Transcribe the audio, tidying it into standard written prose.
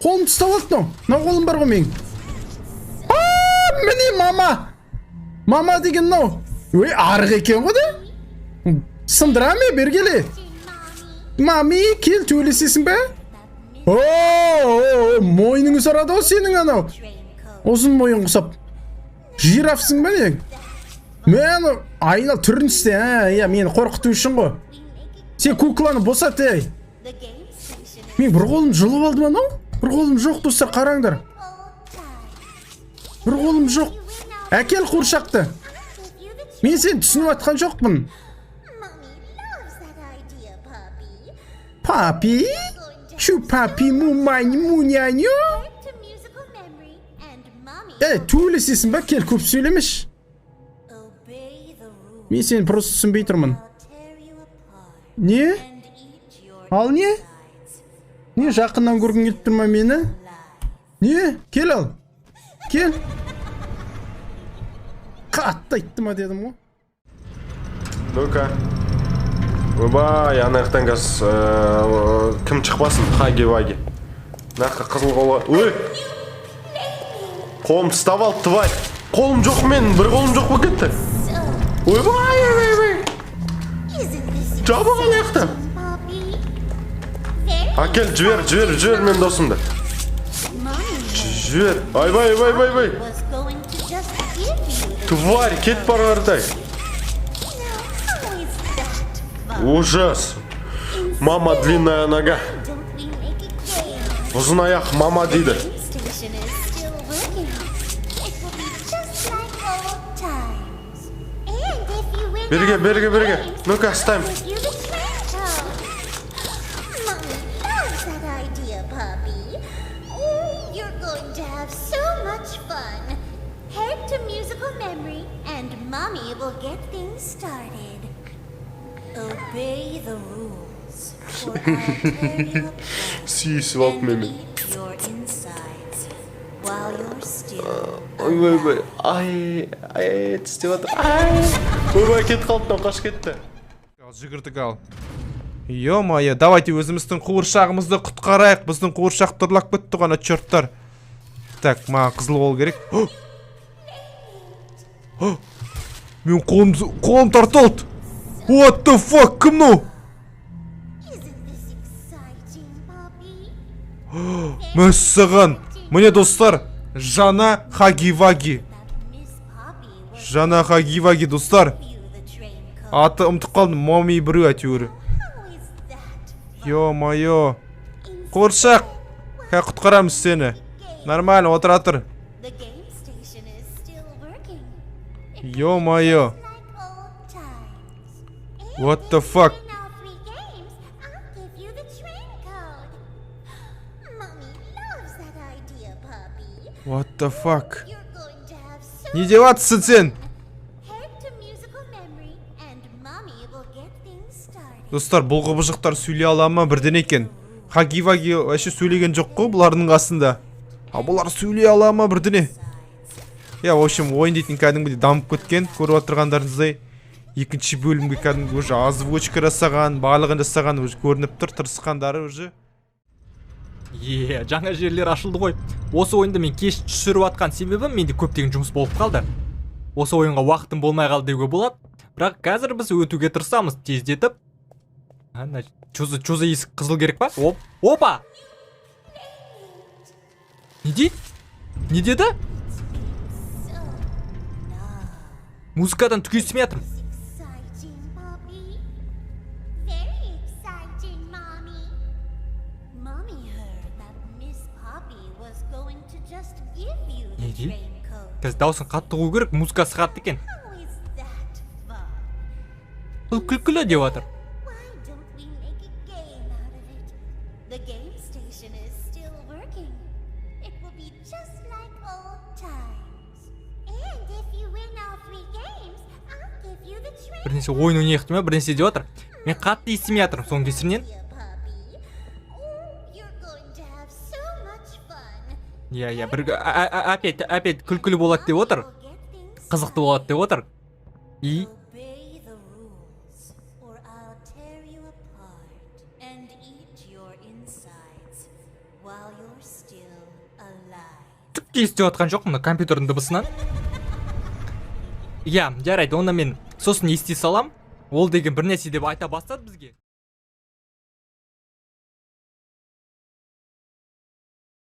Қолымды ұстап алды мынау қолым бар ғой менің. Міне мама деген мынау. Ой, арық екен ғой да. Сындыра ме, бергеле. Мами, кел, төйлесесің бе? Мойның ұзарады ғой сенің анау. Ұзын мойын құсап. Жирафсың ба нең? Мен айнал түрін істе, мені қорқыту үшін ғой. Сен кукланы босат, Мен бір қолым жұлып алды ма, бір қолым жоқ, достар, қараңдар. Бір қолым жоқ. Әкел қуыршақты. Мен сен түсініп атқан жоқпын. Папи? Шу папи мумайни-муняню? Төйлесесің ба, кел, көп сөйлемеш. Мен сені просто түсінбей тұрмын. Не? Ал не? Не, жақыннан көргің келіп тұрма мені? Не? Кел ал. Кел. Қатты айтты ма дедім ғой. Ну-ка. Ойбай, ана жақтан кім шықпасын? Хаги-ваги. Наққа қызыл қолы. Ой! Қолым ұстап алды, тварь. Қолым жоқ мен, бір қолым жоқ болып кетті. Ойбай! Жабық ана жақтан. Әкел, жібер мен досымды. Жібер. Айбай. Тварь, кет барардай. Ужас. Мама длинная нога. Ұзын аяқ мама дейді. Берге. Ну-ка, оставим. Сүйісіп алып мені. Ойбай, тістеп атыр. Ойбай, кетіп қалыптан, қаш кетті. Жүгірдік ал. Ё-майо, давайте өзіміздің қуыршағымызды құтқарайық. Біздің қуыршақ тұрлап кетті ғана, чорттар. Так, маған қызыл қол керек. Мен қолым тартылды. What the fuck, кім ну? Мәссаған. Міне достар, жаңа хаги-ваги. Жаңа хаги-ваги, достар. Аты ұмытып қалдым, мами біреу әтеуір. Ё-майо. Қуыршақ, құтқарамыз сені. Нормально, отыр. Ё-майо. What the fuck? What the fuck? Не деваться сен? Достар, бұл құбыжықтар сөйлей ала ма бірден екен? Хаги-ваги әші сөйлеген жоқ қой бұлардың қасында. Бұлар сөйлей ала ма бірдене? В общем, ойын дейтін кәдімгі дамып кеткен. Көріп отырғандарыңыздай. Екінші бөлімге кәдімгі уже озвучка жасаған, барлығын жасаған уже көрініп тұр, тырысқандары уже. Жаңа жерлер ашылды ғой. Осы ойынды мен кеш түсіріп атқан себебім менде көптеген жұмыс болып қалды. Осы ойынға уақытым болмай қалды деуге болады. Бірақ қазір біз өтуге тырысамыз тездетіп. Чоза есік қызыл керек па? Опа! Не деді? Музыкадан түк естімей жатырмын. Не дейді? Қазір дауысын қатты қою керек, музыкасы қатты екен. Бұл күлкілі деп жатыр. Бірнеше ойын ойнайық ма, бірнеше деп жатыр. Мен қатты естімей жатырмын соның кесірінен. Опять күлкілі болады деп отыр. Қызықты болады деп отыр. И түкке естіп жатқан жоқ мына компьютердің дыбысынан. Иә, жарайды, онда мен сосын ести салам. Ол деген бір нәрсе деп айта бастады бізге.